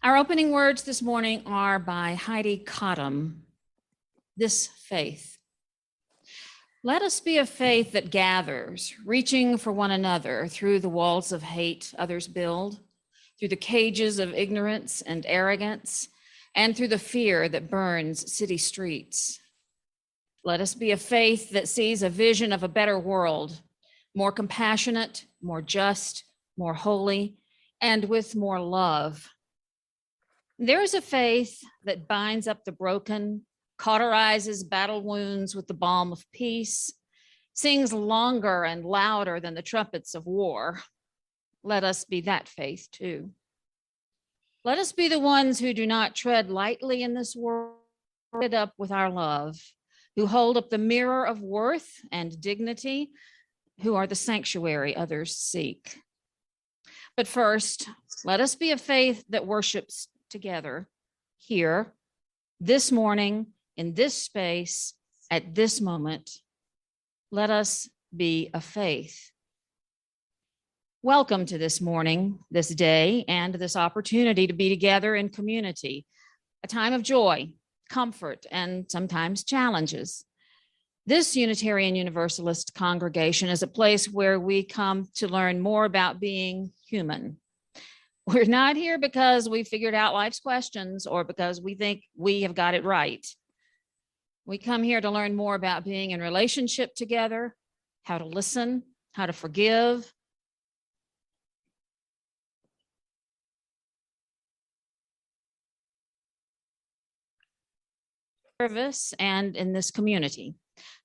Our opening words this morning are by Heidi Cottam, This Faith. Let us be a faith that gathers, reaching for one another through the walls of hate others build, through the cages of ignorance and arrogance, and through the fear that burns city streets. Let us be a faith that sees a vision of a better world, more compassionate, more just, more holy, and with more love. There is a faith that binds up the broken, cauterizes battle wounds with the balm of peace, sings longer and louder than the trumpets of war. Let us be that faith too. Let us be the ones who do not tread lightly in this world, up with our love, who hold up the mirror of worth and dignity, who are the sanctuary others seek. But first, let us be a faith that worships together here, this morning, in this space, at this moment. Let us be a faith. Welcome to this morning, this day, and this opportunity to be together in community, a time of joy, comfort, and sometimes challenges. This Unitarian Universalist congregation is a place where we come to learn more about being human. We're not here because we figured out life's questions or because we think we have got it right. We come here to learn more about being in relationship together, how to listen, how to forgive, service, and in this community.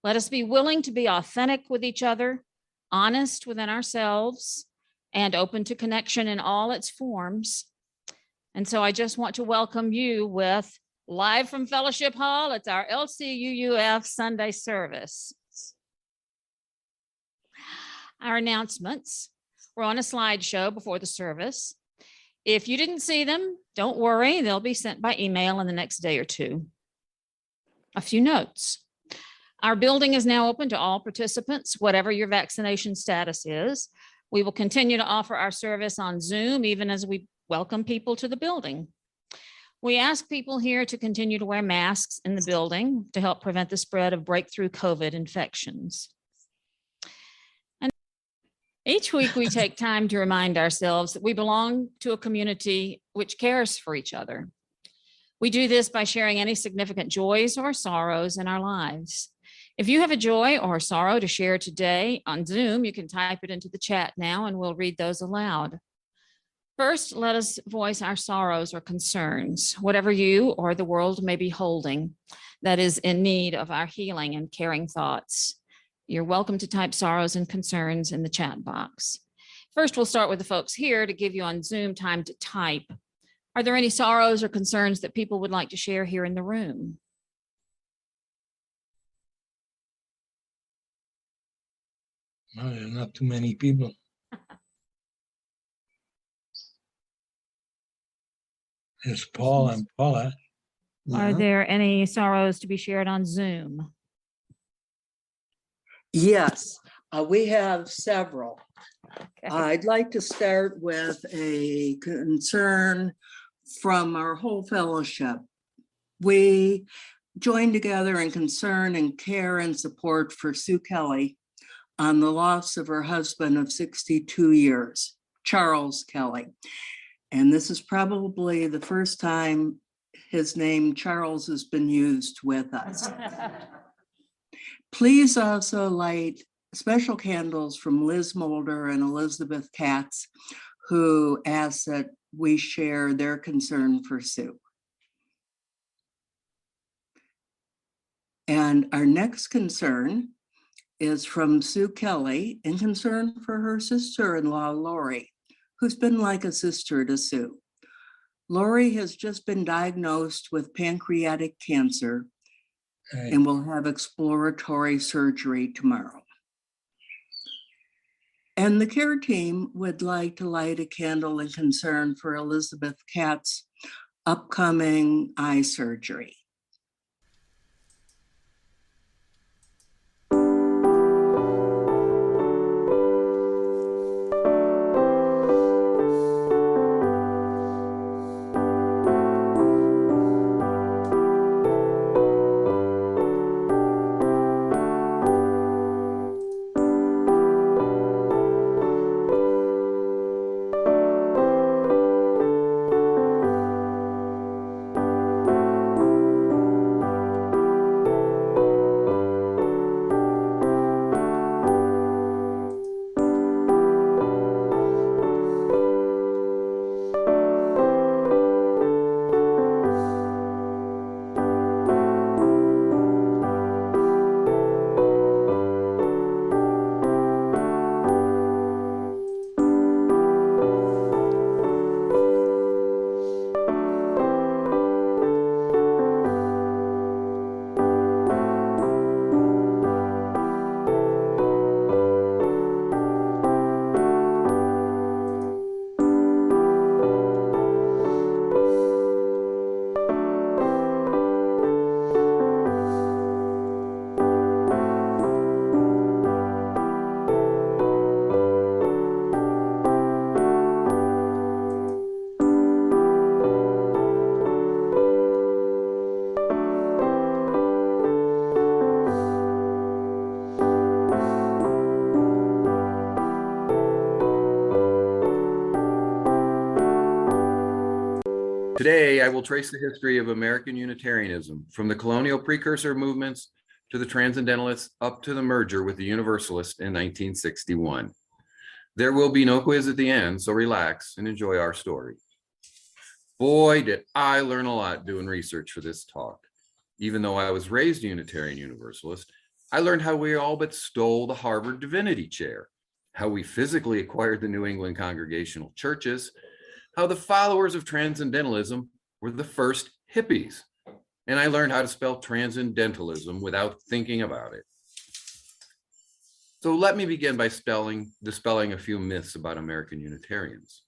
Let us be willing to be authentic with each other, honest within ourselves, and open to connection in all its forms. And so I just want to welcome you with live from Fellowship Hall. It's our LCUUF Sunday service. Our announcements were on a slideshow before the service. If you didn't see them, don't worry, they'll be sent by email in the next day or two. A few notes. Our building is now open to all participants, whatever your vaccination status is. We will continue to offer our service on Zoom, even as we welcome people to the building. We ask people here to continue to wear masks in the building to help prevent the spread of breakthrough COVID infections. And each week we take time to remind ourselves that we belong to a community which cares for each other. We do this by sharing any significant joys or sorrows in our lives. If you have a joy or a sorrow to share today on Zoom, you can type it into the chat now and we'll read those aloud. First, let us voice our sorrows or concerns, whatever you or the world may be holding that is in need of our healing and caring thoughts. You're welcome to type sorrows and concerns in the chat box. First, we'll start with the folks here to give you on Zoom time to type. Are there any sorrows or concerns that people would like to share here in the room? No, there are not too many people. There's Paul and Paula. Are there any sorrows to be shared on Zoom? Yes, we have several. Okay. I'd like to start with a concern from our whole fellowship. We joined together in concern and care and support for Sue Kelly on the loss of her husband of 62 years, Charles Kelly. And this is probably the first time his name Charles has been used with us. Please also light special candles from Liz Mulder and Elizabeth Katz, who asked that we share their concern for Sue. And our next concern is from Sue Kelly in concern for her sister-in-law, Lori, who's been like a sister to Sue. Lori has just been diagnosed with pancreatic cancer and will have exploratory surgery tomorrow. And the care team would like to light a candle in concern for Elizabeth Katz's upcoming eye surgery. Today, I will trace the history of American Unitarianism from the colonial precursor movements to the Transcendentalists up to the merger with the Universalists in 1961. There will be no quiz at the end, so relax and enjoy our story. Boy, did I learn a lot doing research for this talk. Even though I was raised a Unitarian Universalist, I learned how we all but stole the Harvard Divinity chair, how we physically acquired the New England Congregational churches, how the followers of Transcendentalism were the first hippies, and I learned how to spell Transcendentalism without thinking about it. So let me begin by dispelling a few myths about American Unitarians.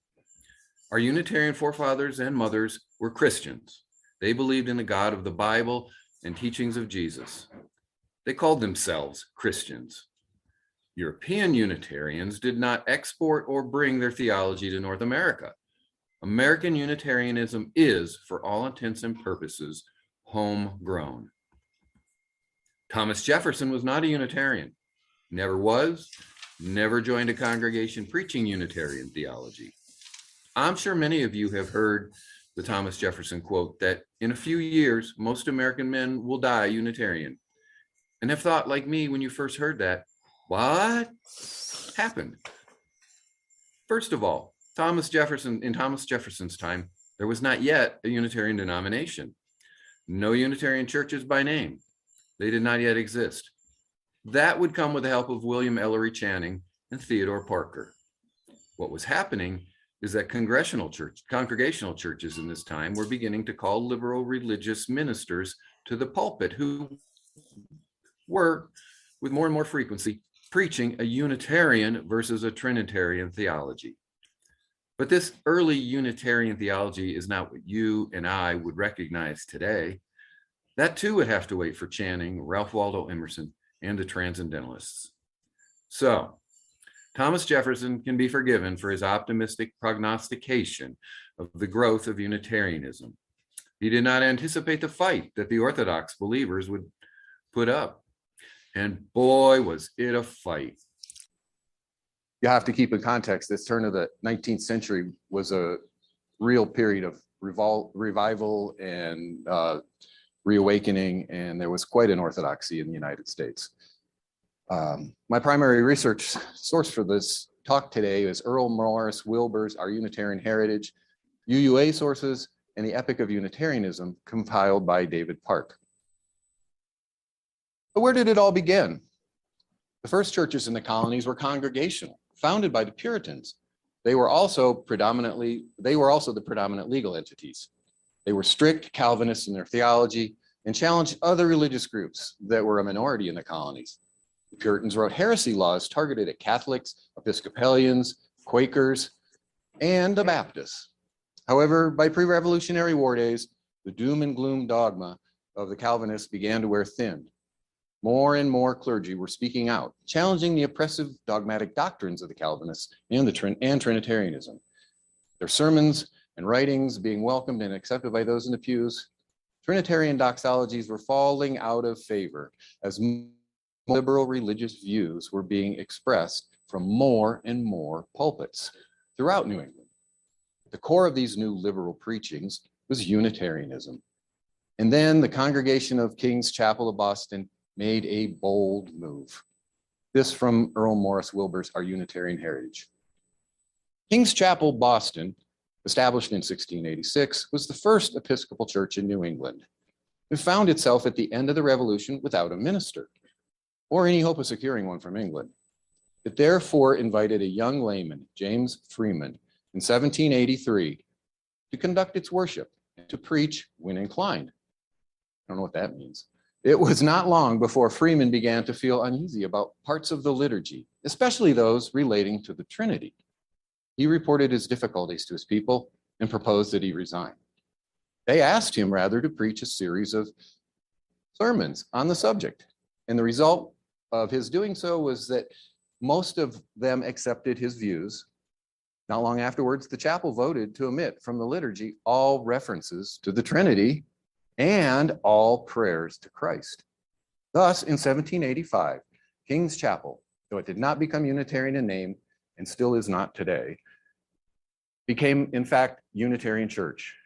Our Unitarian forefathers and mothers were Christians. They believed in the God of the Bible and teachings of Jesus. They called themselves Christians. European Unitarians did not export or bring their theology to North America. American Unitarianism is, for all intents and purposes, homegrown. Thomas Jefferson was not a Unitarian. Never was, never joined a congregation preaching Unitarian theology. I'm sure many of you have heard the Thomas Jefferson quote that in a few years, most American men will die Unitarian, and have thought like me when you first heard that, what happened? First of all, in Thomas Jefferson's time, there was not yet a Unitarian denomination. No Unitarian churches by name. They did not yet exist. That would come with the help of William Ellery Channing and Theodore Parker. What was happening is that congregational churches in this time were beginning to call liberal religious ministers to the pulpit who were, with more and more frequency, preaching a Unitarian versus a Trinitarian theology. But this early Unitarian theology is not what you and I would recognize today. That too would have to wait for Channing, Ralph Waldo Emerson, and the Transcendentalists. So, Thomas Jefferson can be forgiven for his optimistic prognostication of the growth of Unitarianism. He did not anticipate the fight that the Orthodox believers would put up. And boy, was it a fight. You have to keep in context, this turn of the 19th century was a real period of revival and reawakening, and there was quite an orthodoxy in the United States. My primary research source for this talk today is Earl Morris Wilbur's Our Unitarian Heritage, UUA sources, and the Epic of Unitarianism compiled by David Park. But where did it all begin? The first churches in the colonies were congregational, founded by the Puritans. They were also the predominant legal entities. They were strict Calvinists in their theology and challenged other religious groups that were a minority in the colonies. The Puritans wrote heresy laws targeted at Catholics, Episcopalians, Quakers, and the Baptists. However, by pre-Revolutionary War days, the doom and gloom dogma of the Calvinists began to wear thin. More and more clergy were speaking out, challenging the oppressive dogmatic doctrines of the Calvinists and Trinitarianism. Their sermons and writings being welcomed and accepted by those in the pews, Trinitarian doxologies were falling out of favor as liberal religious views were being expressed from more and more pulpits throughout New England. At the core of these new liberal preachings was Unitarianism. And then the Congregation of King's Chapel of Boston made a bold move. This from Earl Morris Wilbur's Our Unitarian Heritage. King's Chapel, Boston, established in 1686, was the first Episcopal church in New England. It found itself at the end of the Revolution without a minister, or any hope of securing one from England. It therefore invited a young layman, James Freeman, in 1783, to conduct its worship and to preach when inclined. I don't know what that means. It was not long before Freeman began to feel uneasy about parts of the liturgy, especially those relating to the Trinity. He reported his difficulties to his people and proposed that he resign. They asked him rather to preach a series of sermons on the subject. And the result of his doing so was that most of them accepted his views. Not long afterwards, the chapel voted to omit from the liturgy all references to the Trinity and all prayers to Christ. Thus, in 1785, King's Chapel, though it did not become Unitarian in name and still is not today, became, in fact, Unitarian Church.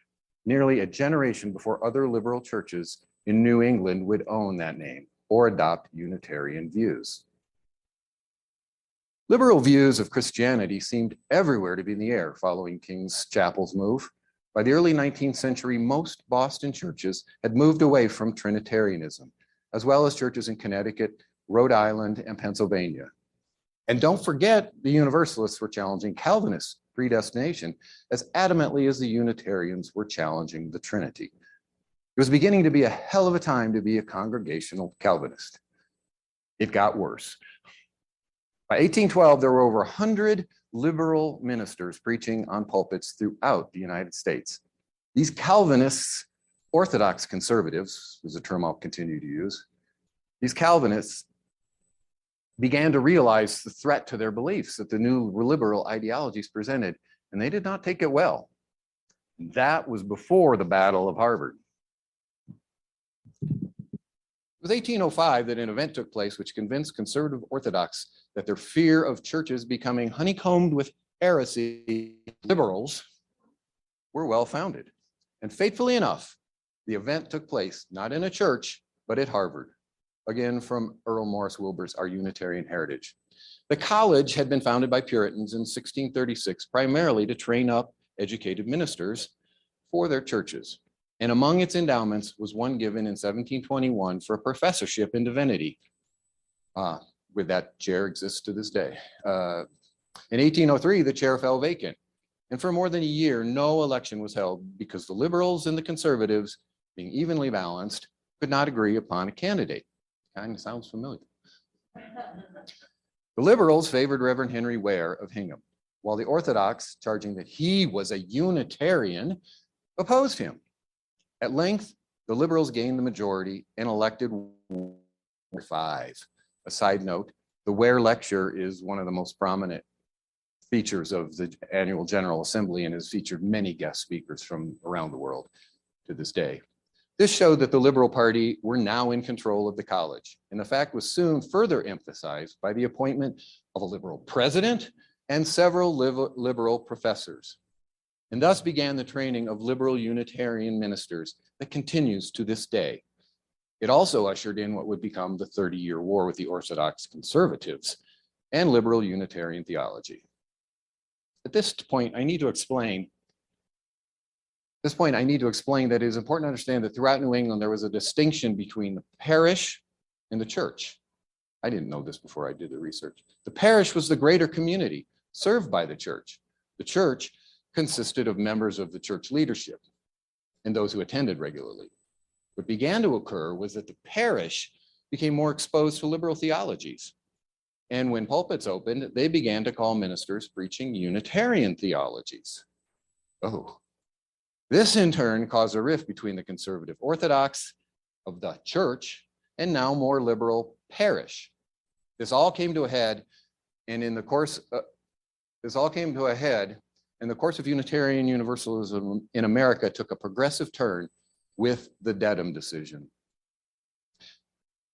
nearly a generation before other liberal churches in New England would own that name or adopt Unitarian views. Liberal views of Christianity seemed everywhere to be in the air following King's Chapel's move. By the early 19th century, most Boston churches had moved away from Trinitarianism, as well as churches in Connecticut, Rhode Island, and Pennsylvania. And don't forget, the Universalists were challenging Calvinist predestination as adamantly as the Unitarians were challenging the Trinity. It was beginning to be a hell of a time to be a congregational Calvinist. It got worse. By 1812, there were over 100 liberal ministers preaching on pulpits throughout the United States. These Calvinists, Orthodox conservatives, is a term I'll continue to use, these Calvinists began to realize the threat to their beliefs that the new liberal ideologies presented, and they did not take it well. That was before the Battle of Harvard. It was 1805 that an event took place which convinced conservative Orthodox that their fear of churches becoming honeycombed with heresy, liberals, were well-founded. And fatefully enough, the event took place not in a church, but at Harvard. Again, from Earl Morris Wilbur's Our Unitarian Heritage. The college had been founded by Puritans in 1636, primarily to train up educated ministers for their churches. And among its endowments was one given in 1721 for a professorship in divinity. With that chair exists to this day. In 1803, the chair fell vacant. And for more than a year, no election was held because the liberals and the conservatives, being evenly balanced, could not agree upon a candidate. Kind of sounds familiar. The liberals favored Reverend Henry Ware of Hingham, while the Orthodox, charging that he was a Unitarian, opposed him. At length, the liberals gained the majority and elected 5. A side note, the Ware Lecture is one of the most prominent features of the annual General Assembly and has featured many guest speakers from around the world to this day. This showed that the Liberal Party were now in control of the college, and the fact was soon further emphasized by the appointment of a liberal president and several liberal professors. And thus began the training of liberal Unitarian ministers that continues to this day. It also ushered in what would become the 30-year war with the Orthodox conservatives and liberal Unitarian theology. At this point, I need to explain that it is important to understand that throughout New England, there was a distinction between the parish and the church. I didn't know this before I did the research. The parish was the greater community served by the church. The church consisted of members of the church leadership and those who attended regularly. What began to occur was that the parish became more exposed to liberal theologies. And when pulpits opened, they began to call ministers preaching Unitarian theologies. Oh, this in turn caused a rift between the conservative Orthodox of the church and now more liberal parish. This all came to a head, and in the course of Unitarian Universalism in America took a progressive turn with the Dedham decision.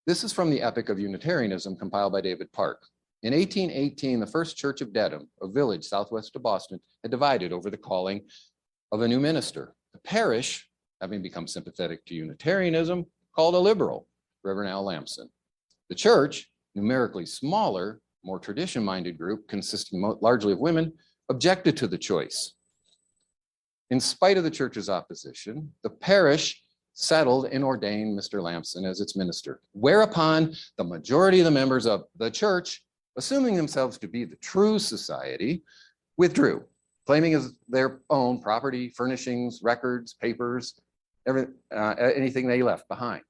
This is from the Epic of Unitarianism compiled by David Park. In 1818, the First Church of Dedham, a village southwest of Boston, had divided over the calling of a new minister. The parish, having become sympathetic to Unitarianism, called a liberal, Reverend Al Lamson. The church, numerically smaller, more tradition-minded group consisting largely of women, objected to the choice. In spite of the church's opposition, the parish settled and ordained Mr. Lamson as its minister, whereupon the majority of the members of the church, assuming themselves to be the true society, withdrew, claiming as their own property, furnishings, records, papers, anything they left behind.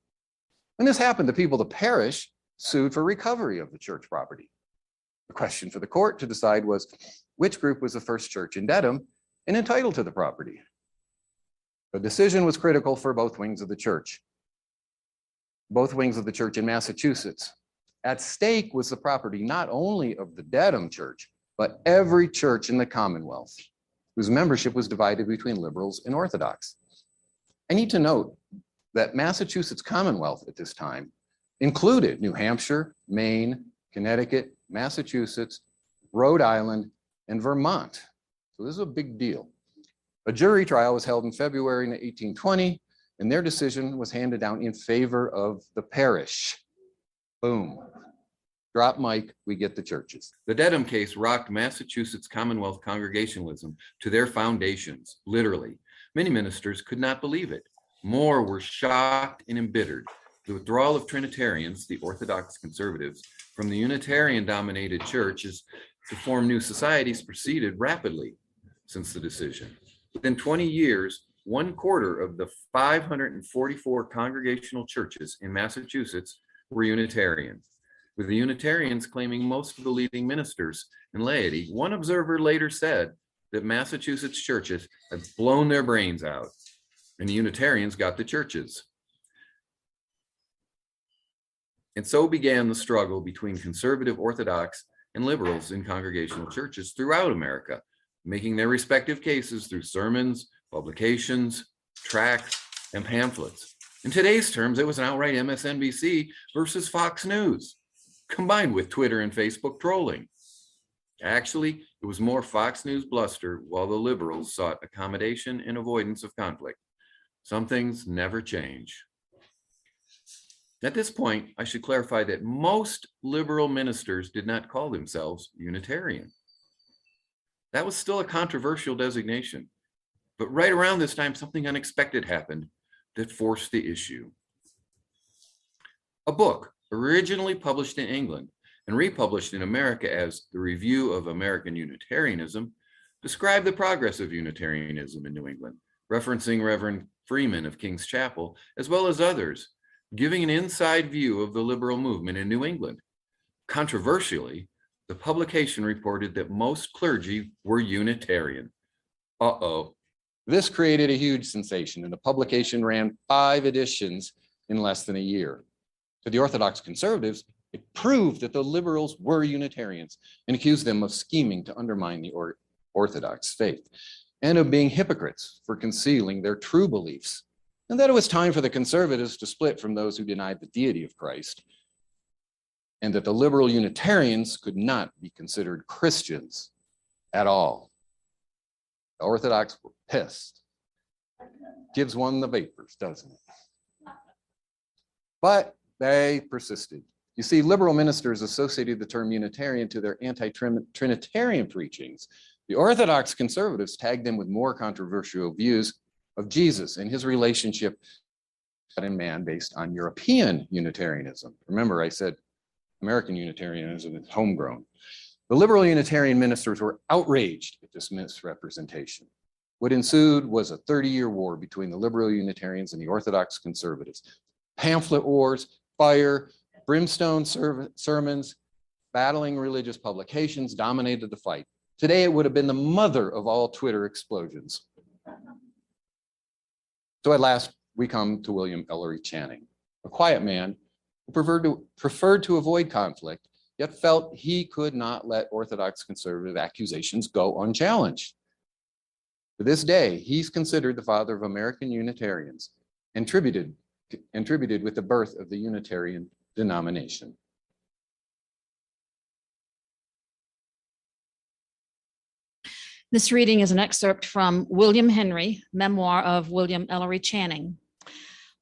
When this happened, the people of the parish sued for recovery of the church property. The question for the court to decide was which group was the first church in Dedham and entitled to the property. The decision was critical for both wings of the church. Both wings of the church in Massachusetts. At stake was the property not only of the Dedham church, but every church in the Commonwealth, whose membership was divided between liberals and Orthodox. I need to note that Massachusetts Commonwealth at this time included New Hampshire, Maine, Connecticut, Massachusetts, Rhode Island, and Vermont. So this is a big deal. A jury trial was held in February 1820, and their decision was handed down in favor of the parish. Boom. Drop mic, we get the churches. The Dedham case rocked Massachusetts Commonwealth Congregationalism to their foundations, literally. Many ministers could not believe it. More were shocked and embittered. The withdrawal of Trinitarians, the Orthodox conservatives, from the Unitarian-dominated churches to form new societies proceeded rapidly since the decision. Within 20 years, 1/4 of the 544 congregational churches in Massachusetts were Unitarian, with the Unitarians claiming most of the leading ministers and laity. One observer later said that Massachusetts churches had blown their brains out, and the Unitarians got the churches. And so began the struggle between conservative Orthodox and liberals in congregational churches throughout America, making their respective cases through sermons, publications, tracts, and pamphlets. In today's terms, it was an outright MSNBC versus Fox News, combined with Twitter and Facebook trolling. Actually, it was more Fox News bluster while the liberals sought accommodation and avoidance of conflict. Some things never change. At this point, I should clarify that most liberal ministers did not call themselves Unitarian. That was still a controversial designation. But right around this time, something unexpected happened that forced the issue. A book originally published in England and republished in America as the Review of American Unitarianism described the progress of Unitarianism in New England, referencing Reverend Freeman of King's Chapel, as well as others, giving an inside view of the liberal movement in New England. Controversially, the publication reported that most clergy were Unitarian. Uh-oh. This created a huge sensation, and the publication ran 5 editions in less than a year. To the Orthodox conservatives, it proved that the liberals were Unitarians and accused them of scheming to undermine the Orthodox faith and of being hypocrites for concealing their true beliefs, and that it was time for the conservatives to split from those who denied the deity of Christ, and that the liberal Unitarians could not be considered Christians at all. The Orthodox were pissed. Gives one the vapors, doesn't it? But they persisted. You see, liberal ministers associated the term Unitarian to their anti-Trinitarian preachings. The Orthodox conservatives tagged them with more controversial views of Jesus and his relationship to God and man based on European Unitarianism. Remember, I said American Unitarianism is homegrown. The liberal Unitarian ministers were outraged at this misrepresentation. What ensued was a 30-year war between the liberal Unitarians and the Orthodox conservatives. Pamphlet wars, fire, brimstone sermons, battling religious publications dominated the fight. Today, it would have been the mother of all Twitter explosions. So at last, we come to William Ellery Channing, a quiet man who preferred to avoid conflict, yet felt he could not let Orthodox conservative accusations go unchallenged. To this day, he's considered the father of American Unitarians and attributed with the birth of the Unitarian denomination. This reading is an excerpt from William Henry, Memoir of William Ellery Channing.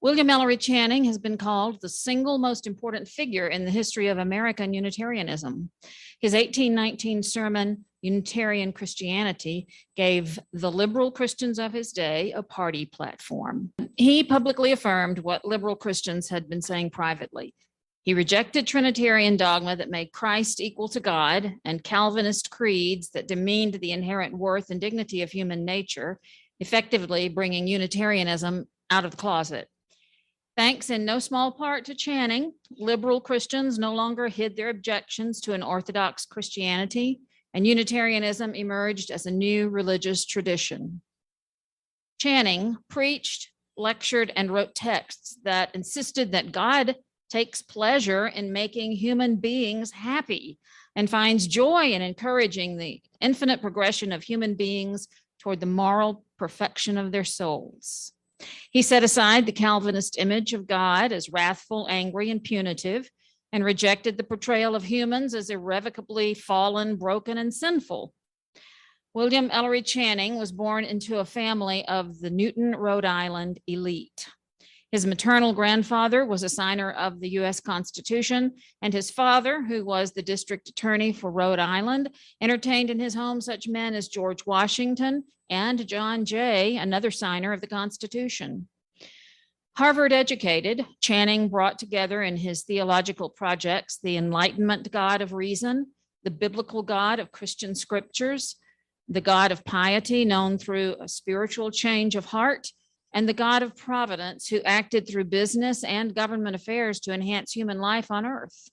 William Ellery Channing has been called the single most important figure in the history of American Unitarianism. His 1819 sermon, Unitarian Christianity, gave the liberal Christians of his day a party platform. He publicly affirmed what liberal Christians had been saying privately. He rejected Trinitarian dogma that made Christ equal to God and Calvinist creeds that demeaned the inherent worth and dignity of human nature, effectively bringing Unitarianism out of the closet. Thanks in no small part to Channing, liberal Christians no longer hid their objections to an Orthodox Christianity, and Unitarianism emerged as a new religious tradition. Channing preached, lectured, and wrote texts that insisted that God takes pleasure in making human beings happy and finds joy in encouraging the infinite progression of human beings toward the moral perfection of their souls. He set aside the Calvinist image of God as wrathful, angry, and punitive, and rejected the portrayal of humans as irrevocably fallen, broken, and sinful. William Ellery Channing was born into a family of the Newton, Rhode Island elite. His maternal grandfather was a signer of the U.S. Constitution, and his father, who was the district attorney for Rhode Island, entertained in his home such men as George Washington and John Jay, another signer of the Constitution. Harvard educated, Channing brought together in his theological projects the Enlightenment God of reason, the biblical God of Christian scriptures, the God of piety known through a spiritual change of heart, and the God of providence who acted through business and government affairs to enhance human life on earth.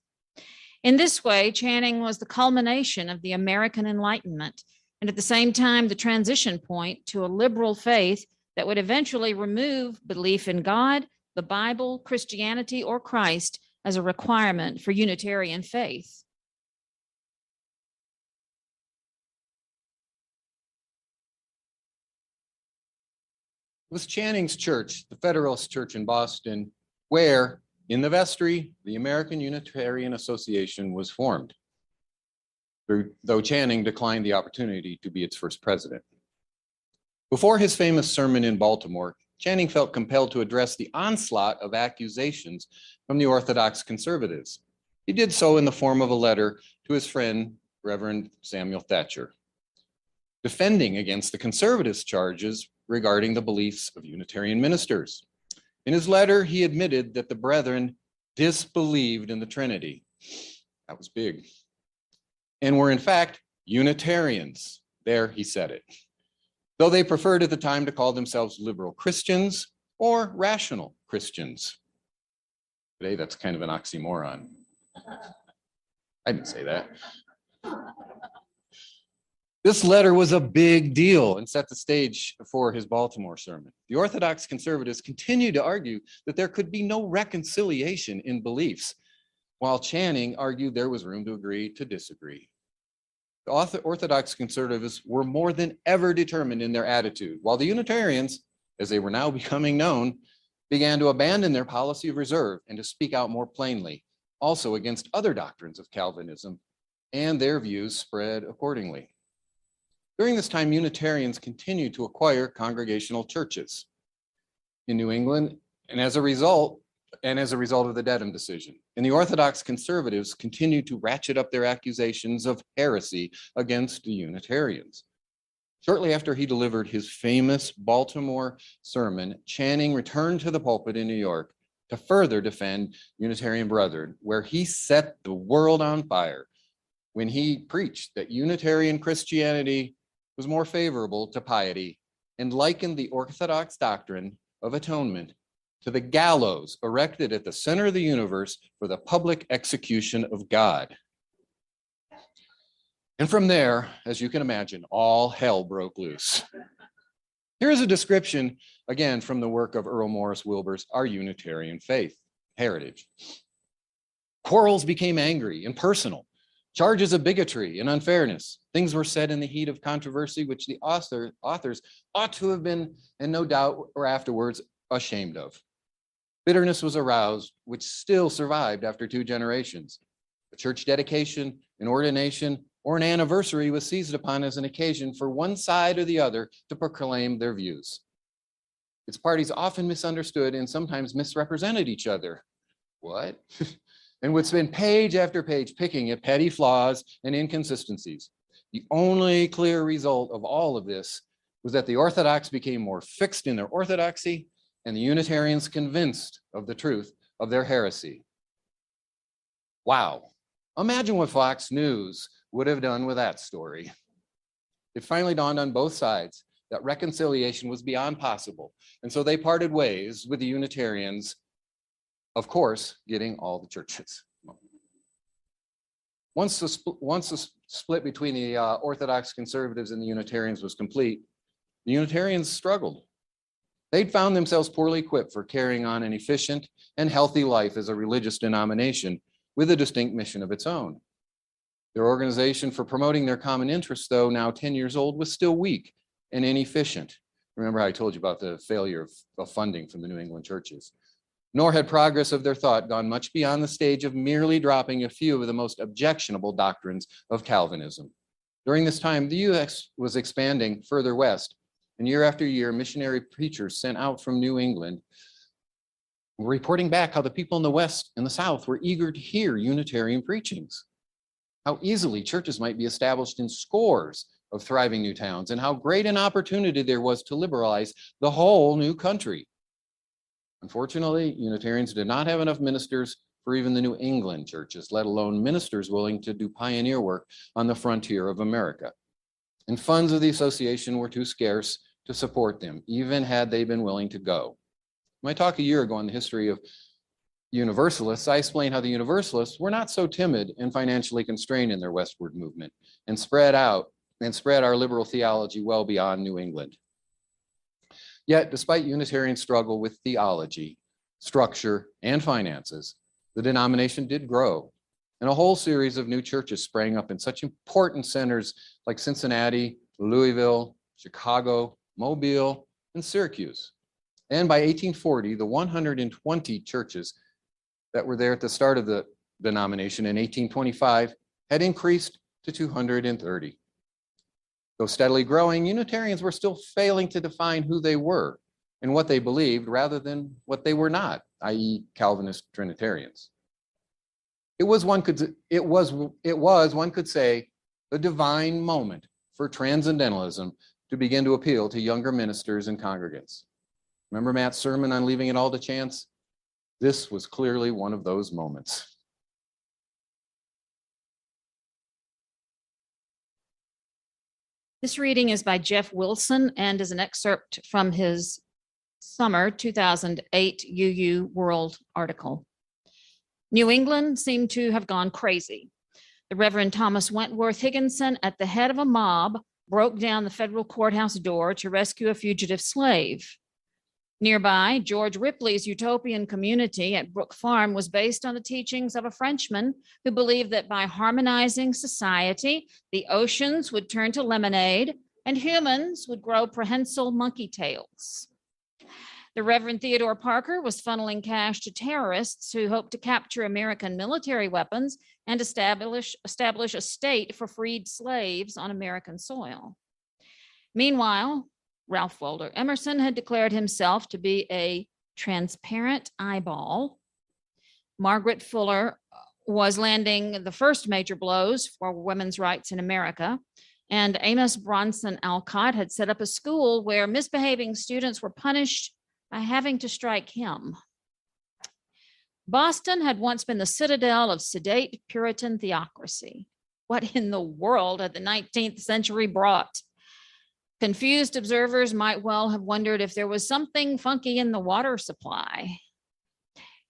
In this way, Channing was the culmination of the American Enlightenment, and at the same time, the transition point to a liberal faith that would eventually remove belief in God, the Bible, Christianity, or Christ as a requirement for Unitarian faith. It was Channing's church, the Federalist Church in Boston, where in the vestry, the American Unitarian Association was formed, though Channing declined the opportunity to be its first president. Before his famous sermon in Baltimore, Channing felt compelled to address the onslaught of accusations from the Orthodox conservatives. He did so in the form of a letter to his friend, Reverend Samuel Thatcher, defending against the conservatives' charges regarding the beliefs of Unitarian ministers. In his letter, he admitted that the brethren disbelieved in the Trinity. That was big. And were in fact Unitarians. There, he said it. Though they preferred at the time to call themselves liberal Christians or rational Christians. Today, that's kind of an oxymoron. I didn't say that. This letter was a big deal and set the stage for his Baltimore sermon. The Orthodox conservatives continued to argue that there could be no reconciliation in beliefs, while Channing argued there was room to agree to disagree. The Orthodox conservatives were more than ever determined in their attitude, while the Unitarians, as they were now becoming known, began to abandon their policy of reserve and to speak out more plainly, also against other doctrines of Calvinism, and their views spread accordingly. During this time, Unitarians continued to acquire congregational churches in New England, and as a result of the Dedham decision. And the Orthodox conservatives continued to ratchet up their accusations of heresy against the Unitarians. Shortly after he delivered his famous Baltimore sermon, Channing returned to the pulpit in New York to further defend Unitarian brethren, where he set the world on fire when he preached that Unitarian Christianity was more favorable to piety and likened the Orthodox doctrine of atonement to the gallows erected at the center of the universe for the public execution of God. And from there, as you can imagine, all hell broke loose. Here is a description, again, from the work of Earl Morris Wilbur's Our Unitarian Faith Heritage. Quarrels became angry and personal. Charges of bigotry and unfairness. Things were said in the heat of controversy, which the authors ought to have been, and no doubt or afterwards, ashamed of. Bitterness was aroused, which still survived after 2 generations. A church dedication, an ordination, or an anniversary was seized upon as an occasion for one side or the other to proclaim their views. Its parties often misunderstood and sometimes misrepresented each other. What? And would spend page after page picking at petty flaws and inconsistencies. The only clear result of all of this was that the Orthodox became more fixed in their orthodoxy and the Unitarians convinced of the truth of their heresy. Wow. Imagine what Fox News would have done with that story. It finally dawned on both sides that reconciliation was beyond possible. And so they parted ways with the Unitarians, of course, getting all the churches. Once the split between the Orthodox conservatives and the Unitarians was complete, the Unitarians struggled. They'd found themselves poorly equipped for carrying on an efficient and healthy life as a religious denomination with a distinct mission of its own. Their organization for promoting their common interests, though now 10 years old, was still weak and inefficient. Remember how I told you about the failure of funding from the New England churches. Nor had progress of their thought gone much beyond the stage of merely dropping a few of the most objectionable doctrines of Calvinism. During this time, the U.S. was expanding further west, and year after year, missionary preachers sent out from New England were reporting back how the people in the West and the South were eager to hear Unitarian preachings, how easily churches might be established in scores of thriving new towns, and how great an opportunity there was to liberalize the whole new country. Unfortunately, Unitarians did not have enough ministers for even the New England churches, let alone ministers willing to do pioneer work on the frontier of America. And funds of the association were too scarce to support them, even had they been willing to go. In my talk a year ago on the history of Universalists, I explained how the Universalists were not so timid and financially constrained in their westward movement and spread our liberal theology well beyond New England. Yet, despite Unitarian struggle with theology, structure, and finances, the denomination did grow, and a whole series of new churches sprang up in such important centers like Cincinnati, Louisville, Chicago, Mobile, and Syracuse. And by 1840, the 120 churches that were there at the start of the denomination in 1825 had increased to 230. Though steadily growing, Unitarians were still failing to define who they were and what they believed rather than what they were not, i.e. Calvinist Trinitarians. It was, one could say, the divine moment for Transcendentalism to begin to appeal to younger ministers and congregants. Remember Matt's sermon on leaving it all to chance? This was clearly one of those moments. This reading is by Jeff Wilson and is an excerpt from his summer 2008 UU World article. New England seemed to have gone crazy. The Reverend Thomas Wentworth Higginson, at the head of a mob, broke down the federal courthouse door to rescue a fugitive slave. Nearby, George Ripley's utopian community at Brook Farm was based on the teachings of a Frenchman who believed that by harmonizing society, the oceans would turn to lemonade and humans would grow prehensile monkey tails. The Reverend Theodore Parker was funneling cash to terrorists who hoped to capture American military weapons and establish a state for freed slaves on American soil. Meanwhile, Ralph Waldo Emerson had declared himself to be a transparent eyeball. Margaret Fuller was landing the first major blows for women's rights in America. And Amos Bronson Alcott had set up a school where misbehaving students were punished by having to strike him. Boston had once been the citadel of sedate Puritan theocracy. What in the world had the 19th century brought? Confused observers might well have wondered if there was something funky in the water supply.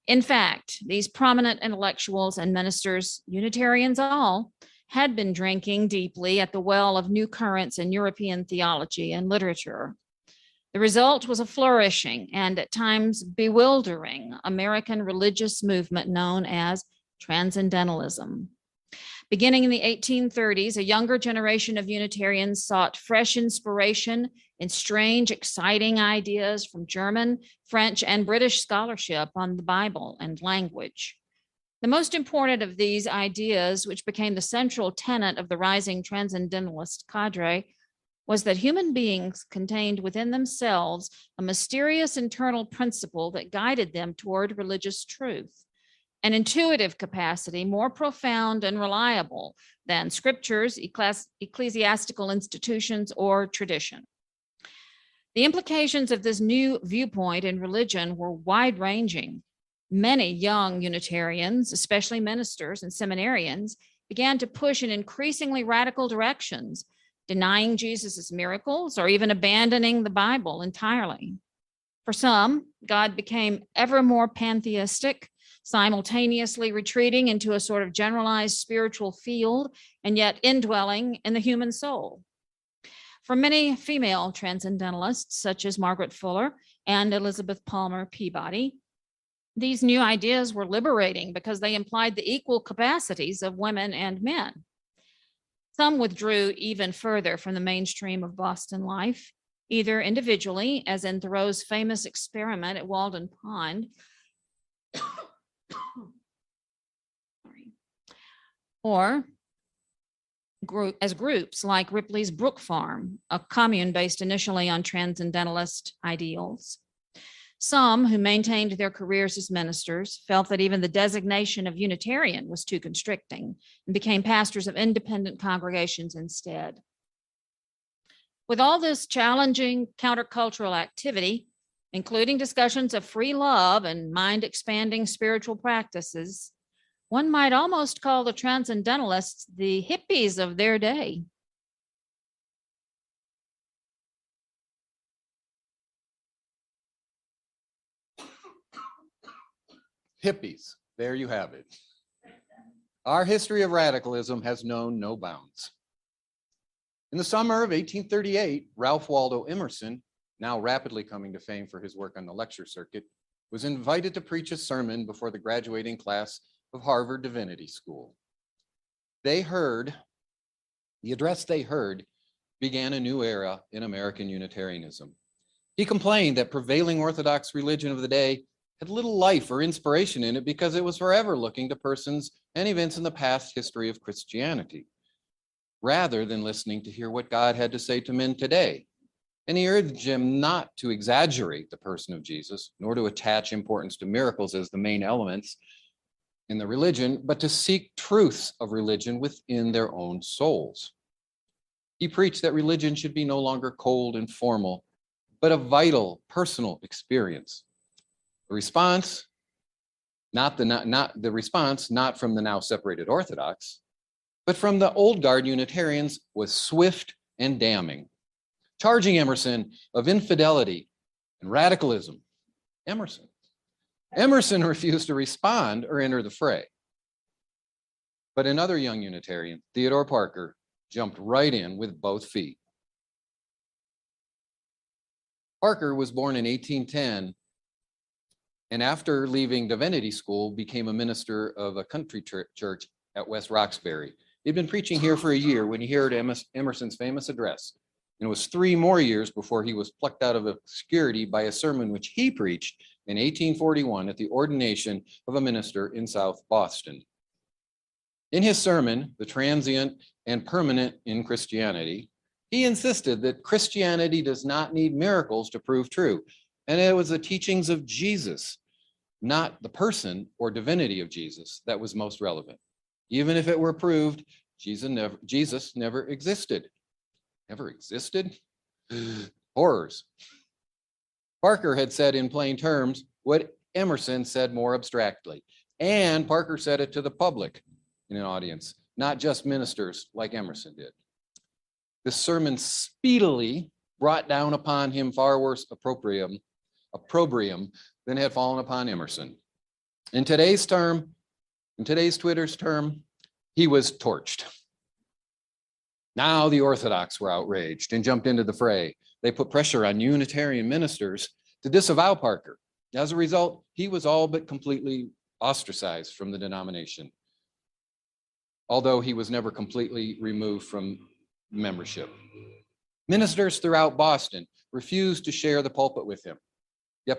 In fact, these prominent intellectuals and ministers, Unitarians all, had been drinking deeply at the well of new currents in European theology and literature. The result was a flourishing and at times bewildering American religious movement known as Transcendentalism. Beginning in the 1830s, a younger generation of Unitarians sought fresh inspiration in strange, exciting ideas from German, French, and British scholarship on the Bible and language. The most important of these ideas, which became the central tenet of the rising Transcendentalist cadre, was that human beings contained within themselves a mysterious internal principle that guided them toward religious truth, an intuitive capacity more profound and reliable than scriptures, ecclesiastical institutions, or tradition. The implications of this new viewpoint in religion were wide-ranging. Many young Unitarians, especially ministers and seminarians, began to push in increasingly radical directions, denying Jesus's miracles or even abandoning the Bible entirely. For some, God became ever more pantheistic, simultaneously retreating into a sort of generalized spiritual field and yet indwelling in the human soul. For many female transcendentalists, such as Margaret Fuller and Elizabeth Palmer Peabody, these new ideas were liberating because they implied the equal capacities of women and men. Some withdrew even further from the mainstream of Boston life, either individually, as in Thoreau's famous experiment at Walden Pond, or as groups like Ripley's Brook Farm, a commune based initially on Transcendentalist ideals. Some who maintained their careers as ministers felt that even the designation of Unitarian was too constricting and became pastors of independent congregations instead. With all this challenging countercultural activity, including discussions of free love and mind-expanding spiritual practices, one might almost call the Transcendentalists the hippies of their day. Hippies, there you have it. Our history of radicalism has known no bounds. In the summer of 1838, Ralph Waldo Emerson, now rapidly coming to fame for his work on the lecture circuit, was invited to preach a sermon before the graduating class of Harvard Divinity School. The address they heard began a new era in American Unitarianism. He complained that prevailing Orthodox religion of the day had little life or inspiration in it because it was forever looking to persons and events in the past history of Christianity, rather than listening to hear what God had to say to men today. And he urged him not to exaggerate the person of Jesus, nor to attach importance to miracles as the main elements in the religion, but to seek truths of religion within their own souls. He preached that religion should be no longer cold and formal, but a vital, personal experience. The response, not from the now separated Orthodox, but from the old guard Unitarians, was swift and damning, charging Emerson of infidelity and radicalism. Emerson refused to respond or enter the fray. But another young Unitarian, Theodore Parker, jumped right in with both feet. Parker was born in 1810, and after leaving divinity school, became a minister of a country church at West Roxbury. He'd been preaching here for a year when he heard Emerson's famous address. And it was 3 more years before he was plucked out of obscurity by a sermon which he preached in 1841 at the ordination of a minister in South Boston. In his sermon, The Transient and Permanent in Christianity, he insisted that Christianity does not need miracles to prove true. And it was the teachings of Jesus, not the person or divinity of Jesus, that was most relevant. Even if it were proved, Jesus never existed. Never existed? Horrors. Parker had said in plain terms what Emerson said more abstractly. And Parker said it to the public in an audience, not just ministers like Emerson did. This sermon speedily brought down upon him far worse opprobrium than had fallen upon Emerson. In today's Twitter's term, he was torched. Now the Orthodox were outraged and jumped into the fray. They put pressure on Unitarian ministers to disavow Parker. As a result, he was all but completely ostracized from the denomination, although he was never completely removed from membership. Ministers throughout Boston refused to share the pulpit with him, yet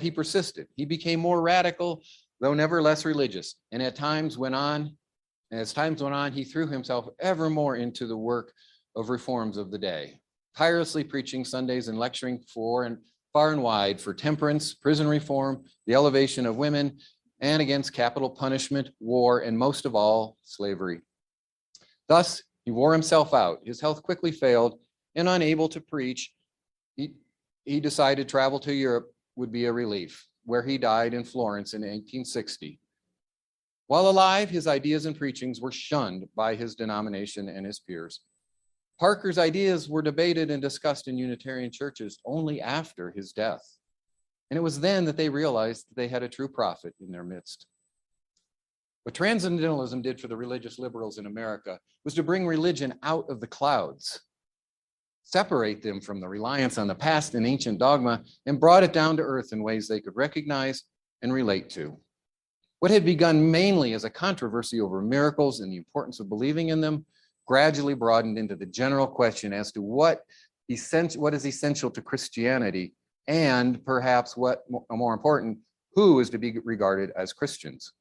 he persisted. He became more radical, though never less religious. And as times went on, he threw himself ever more into the work of reforms of the day, tirelessly preaching Sundays and lecturing far and wide for temperance, prison reform, the elevation of women, and against capital punishment, war, and most of all, slavery. Thus, he wore himself out. His health quickly failed, and unable to preach, he decided travel to Europe would be a relief, where he died in Florence in 1860. While alive, his ideas and preachings were shunned by his denomination and his peers. Parker's ideas were debated and discussed in Unitarian churches only after his death. And it was then that they realized that they had a true prophet in their midst. What Transcendentalism did for the religious liberals in America was to bring religion out of the clouds, separate them from the reliance on the past and ancient dogma, and brought it down to earth in ways they could recognize and relate to. What had begun mainly as a controversy over miracles and the importance of believing in them gradually broadened into the general question as to what is essential to Christianity, and perhaps what more important, who is to be regarded as Christians.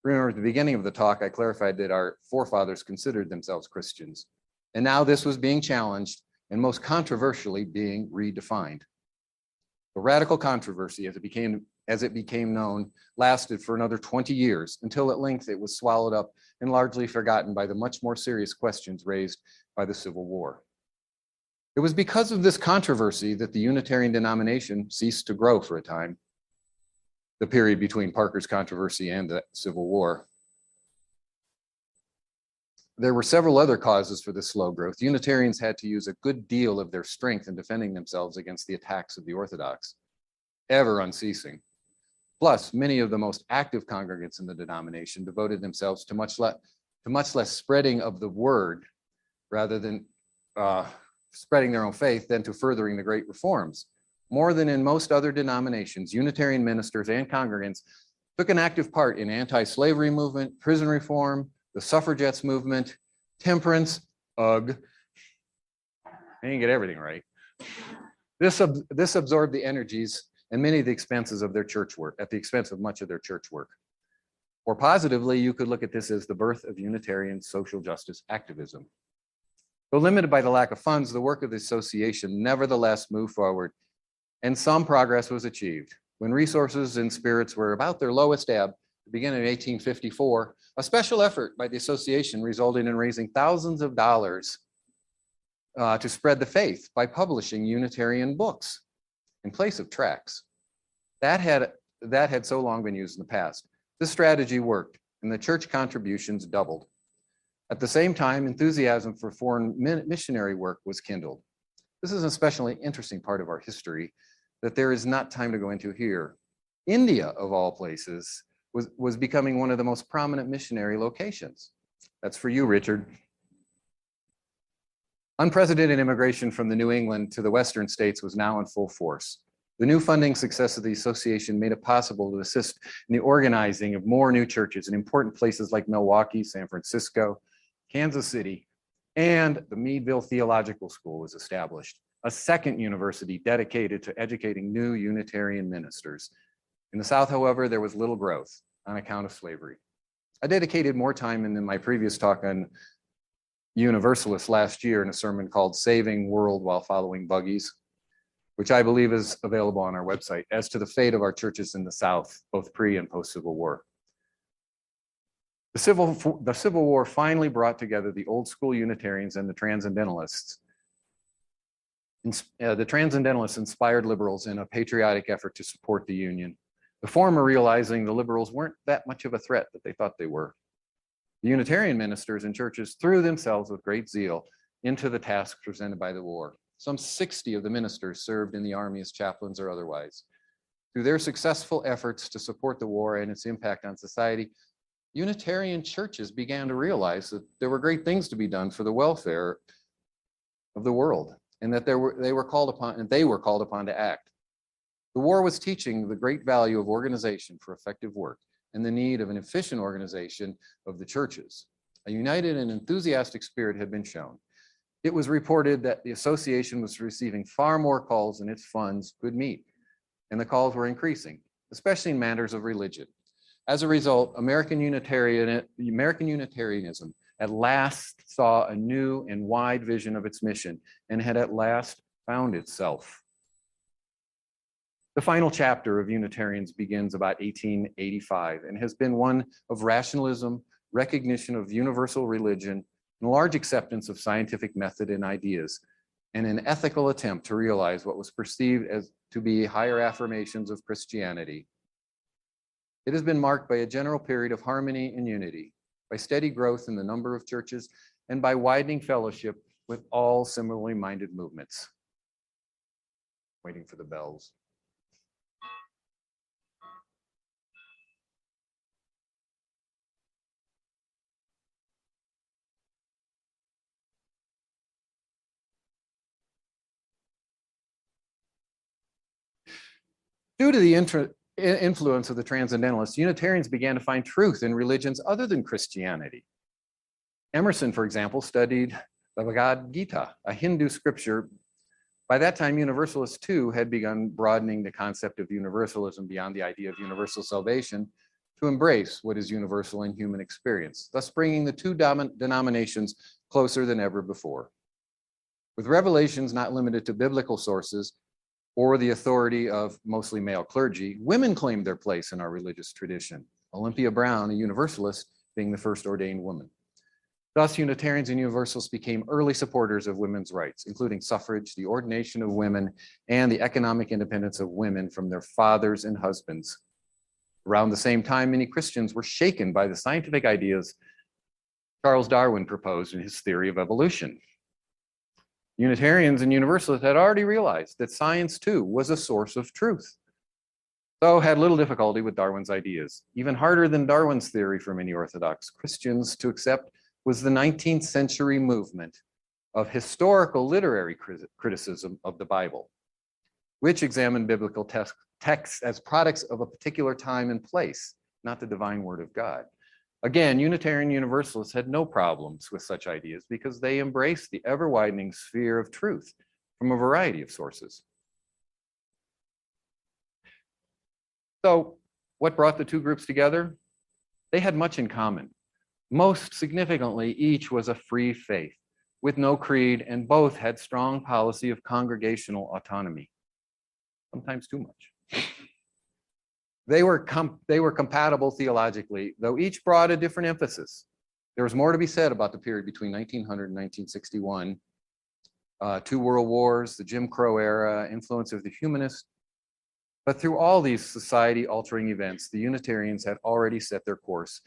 Remember, at the beginning of the talk, I clarified that our forefathers considered themselves Christians. And now this was being challenged and most controversially being redefined. The radical controversy, as it became known, lasted for another 20 years until at length it was swallowed up and largely forgotten by the much more serious questions raised by the Civil War. It was because of this controversy that the Unitarian denomination ceased to grow for a time, the period between Parker's controversy and the Civil War. There were several other causes for this slow growth. Unitarians had to use a good deal of their strength in defending themselves against the attacks of the Orthodox, ever unceasing. Plus, many of the most active congregants in the denomination devoted themselves to much less spreading of the word rather than spreading their own faith than to furthering the great reforms. More than in most other denominations, Unitarian ministers and congregants took an active part in anti-slavery movement, prison reform, the suffragettes movement, temperance, I didn't get everything right. This absorbed the energies and many of the expenses of their church work, at the expense of much of their church work. Or positively, you could look at this as the birth of Unitarian social justice activism. Though limited by the lack of funds, the work of the association nevertheless moved forward, and some progress was achieved. When resources and spirits were about their lowest ebb, beginning in 1854, a special effort by the association resulted in raising thousands of dollars to spread the faith by publishing Unitarian books in place of tracts. That had so long been used in the past. This strategy worked, and the church contributions doubled. At the same time, enthusiasm for foreign missionary work was kindled. This is an especially interesting part of our history that there is not time to go into here. India, of all places, was becoming one of the most prominent missionary locations. That's for you, Richard. Unprecedented immigration from the New England to the Western states was now in full force. The new funding success of the association made it possible to assist in the organizing of more new churches in important places like Milwaukee, San Francisco, Kansas City, and the Meadville Theological School was established, a second university dedicated to educating new Unitarian ministers. In the South, however, there was little growth on account of slavery. I dedicated more time in my previous talk on Universalists last year in a sermon called Saving World While Following Buggies, which I believe is available on our website, as to the fate of our churches in the South, both pre and post-Civil War. The Civil War finally brought together the old school Unitarians and the Transcendentalists. The Transcendentalists inspired liberals in a patriotic effort to support the Union. The former realizing the liberals weren't that much of a threat that they thought they were. The Unitarian ministers and churches threw themselves with great zeal into the task presented by the war. Some 60 of the ministers served in the army as chaplains or otherwise. Through their successful efforts to support the war and its impact on society, Unitarian churches began to realize that there were great things to be done for the welfare of the world, and that they were called upon to act. The war was teaching the great value of organization for effective work and the need of an efficient organization of the churches. A united and enthusiastic spirit had been shown. It was reported that the association was receiving far more calls than its funds could meet, and the calls were increasing, especially in matters of religion. As a result, American Unitarianism at last saw a new and wide vision of its mission and had at last found itself. The final chapter of Unitarians begins about 1885 and has been one of rationalism, recognition of universal religion, and large acceptance of scientific method and ideas, and an ethical attempt to realize what was perceived as to be higher affirmations of Christianity. It has been marked by a general period of harmony and unity, by steady growth in the number of churches, and by widening fellowship with all similarly minded movements. Waiting for the bells. Due to the influence of the Transcendentalists, Unitarians began to find truth in religions other than Christianity. Emerson, for example, studied the Bhagavad Gita, a Hindu scripture. By that time, Universalists too had begun broadening the concept of universalism beyond the idea of universal salvation to embrace what is universal in human experience, thus bringing the two denominations closer than ever before. With revelations not limited to biblical sources or the authority of mostly male clergy, women claimed their place in our religious tradition. Olympia Brown, a Universalist, being the first ordained woman. Thus, Unitarians and Universalists became early supporters of women's rights, including suffrage, the ordination of women, and the economic independence of women from their fathers and husbands. Around the same time, many Christians were shaken by the scientific ideas Charles Darwin proposed in his theory of evolution. Unitarians and Universalists had already realized that science too was a source of truth, though had little difficulty with Darwin's ideas. Even harder than Darwin's theory for many Orthodox Christians to accept was the 19th century movement of historical literary criticism of the Bible, which examined biblical texts as products of a particular time and place, not the divine word of God. Again, Unitarian Universalists had no problems with such ideas because they embraced the ever-widening sphere of truth from a variety of sources. So, what brought the two groups together? They had much in common. Most significantly, each was a free faith with no creed, and both had strong policy of congregational autonomy, sometimes too much. They were compatible theologically, though each brought a different emphasis. There was more to be said about the period between 1900 and 1961, 2 world wars, the Jim Crow era, influence of the humanists. But through all these society-altering events, the Unitarians had already set their course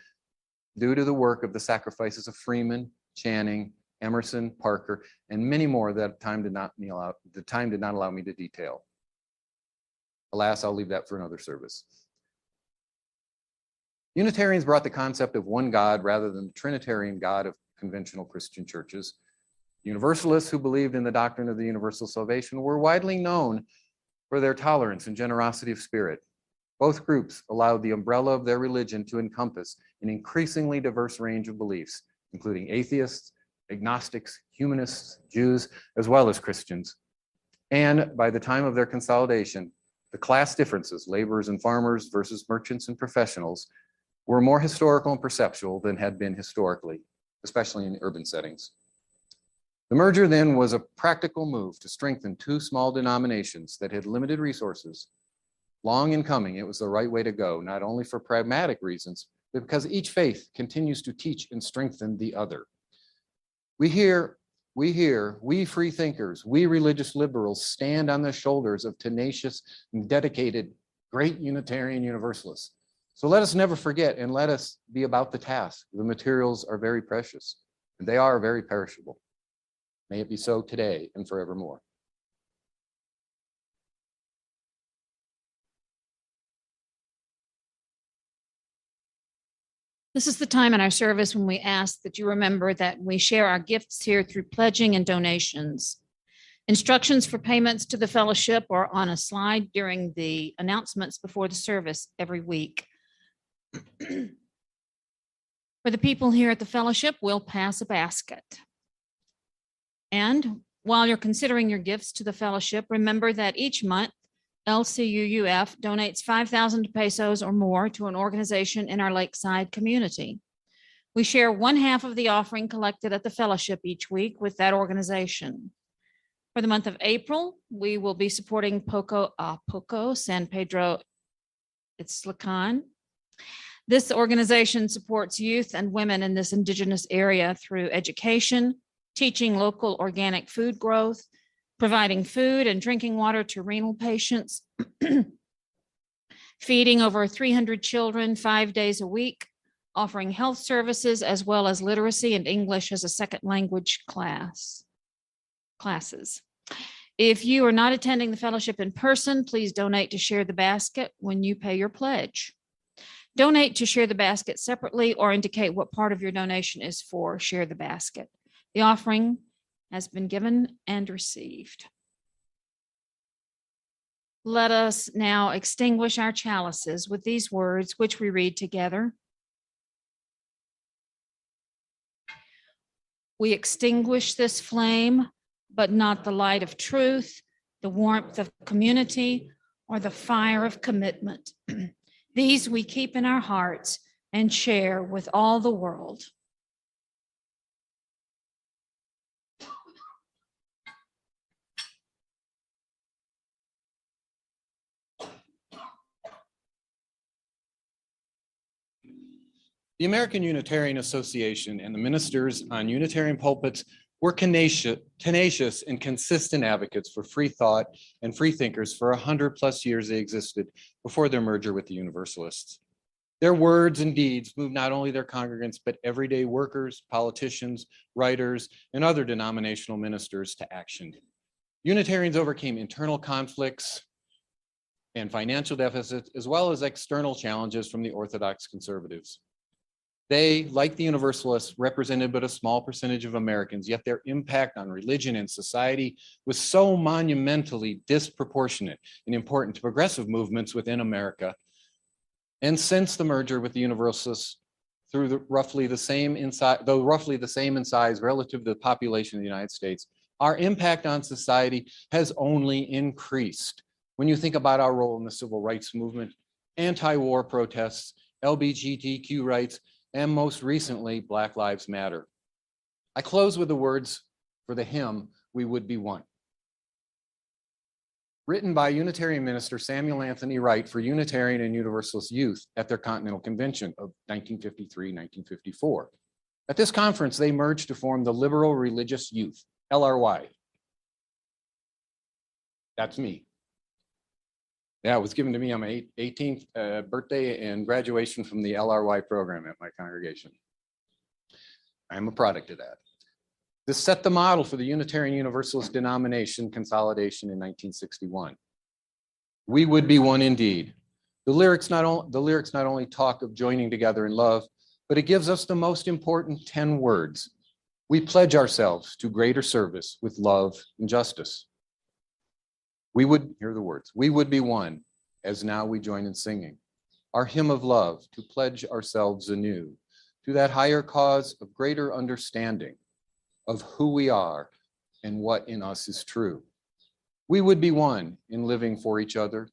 due to the work of the sacrifices of Freeman, Channing, Emerson, Parker, and many more that time did not allow me to detail. Alas, I'll leave that for another service. Unitarians brought the concept of one God rather than the Trinitarian God of conventional Christian churches. Universalists who believed in the doctrine of the universal salvation were widely known for their tolerance and generosity of spirit. Both groups allowed the umbrella of their religion to encompass an increasingly diverse range of beliefs, including atheists, agnostics, humanists, Jews, as well as Christians. And by the time of their consolidation, the class differences, laborers and farmers versus merchants and professionals, were more historical and perceptual than had been historically, especially in urban settings. The merger then was a practical move to strengthen two small denominations that had limited resources. Long in coming, it was the right way to go, not only for pragmatic reasons, but because each faith continues to teach and strengthen the other. We free thinkers, we religious liberals stand on the shoulders of tenacious and dedicated great Unitarian Universalists. So let us never forget and let us be about the task. The materials are very precious and they are very perishable. May it be so today and forevermore. This is the time in our service when we ask that you remember that we share our gifts here through pledging and donations. Instructions for payments to the fellowship are on a slide during the announcements before the service every week. For the people here at the fellowship, we'll pass a basket. And while you're considering your gifts to the fellowship, remember that each month, LCUUF donates 5,000 pesos or more to an organization in our Lakeside community. We share 1/2 of the offering collected at the fellowship each week with that organization. For the month of April, we will be supporting Poco San Pedro Itzlacan. This organization supports youth and women in this indigenous area through education, teaching local organic food growth, providing food and drinking water to renal patients, feeding over 300 children 5 days a week, offering health services as well as literacy and English as a second language classes. If you are not attending the fellowship in person, please donate to Share the Basket when you pay your pledge. Donate to Share the Basket separately or indicate what part of your donation is for Share the Basket. The offering has been given and received. Let us now extinguish our chalices with these words, which we read together. We extinguish this flame, but not the light of truth, the warmth of community, or the fire of commitment. These we keep in our hearts and share with all the world. The American Unitarian Association and the ministers on Unitarian pulpits were tenacious and consistent advocates for free thought and free thinkers for 100+ years they existed before their merger with the Universalists. Their words and deeds moved not only their congregants, but everyday workers, politicians, writers, and other denominational ministers to action. Unitarians overcame internal conflicts and financial deficits, as well as external challenges from the Orthodox conservatives. They, like the Universalists, represented but a small percentage of Americans, yet their impact on religion and society was so monumentally disproportionate and important to progressive movements within America. And since the merger with the Universalists, though roughly the same in size relative to the population of the United States, our impact on society has only increased. When you think about our role in the civil rights movement, anti-war protests, LGBTQ rights, and most recently, Black Lives Matter. I close with the words for the hymn, "We Would Be One." Written by Unitarian minister Samuel Anthony Wright for Unitarian and Universalist youth at their Continental Convention of 1953-1954. At this conference, they merged to form the Liberal Religious Youth, LRY. That's me. Yeah, it was given to me on my 18th birthday and graduation from the LRY program at my congregation. I'm a product of that. This set the model for the Unitarian Universalist denomination consolidation in 1961. We would be one indeed. The lyrics not only talk of joining together in love, but it gives us the most important 10 words. We pledge ourselves to greater service with love and justice. Hear the words, we would be one, as now we join in singing our hymn of love to pledge ourselves anew to that higher cause of greater understanding of who we are and what in us is true. We would be one in living for each other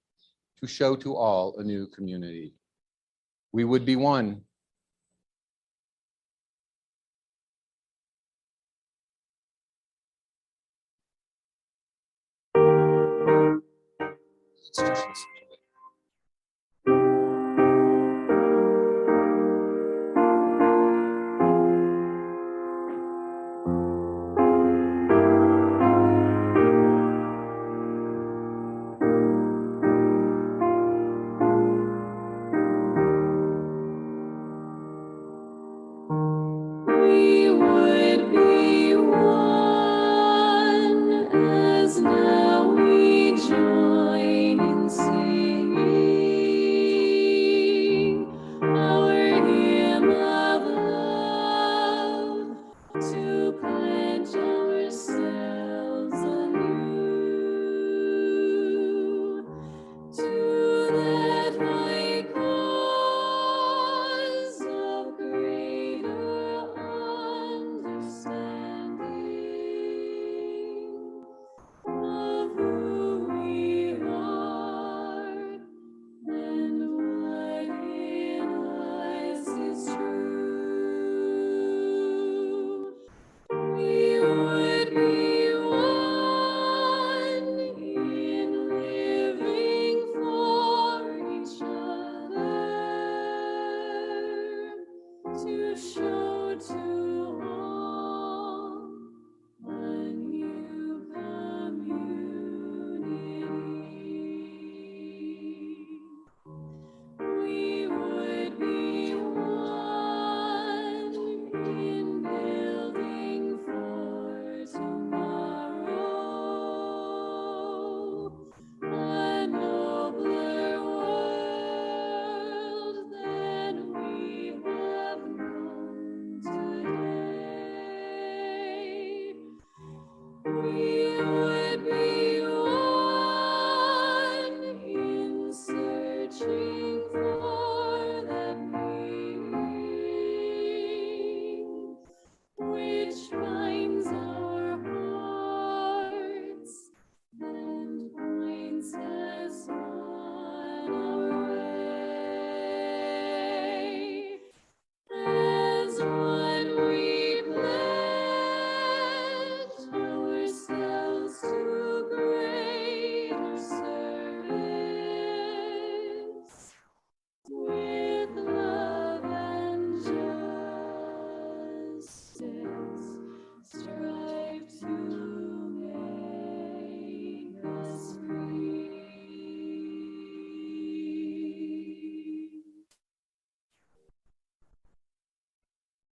to show to all a new community. We would be one. We would be one as now we join in singing our hymn of love to pledge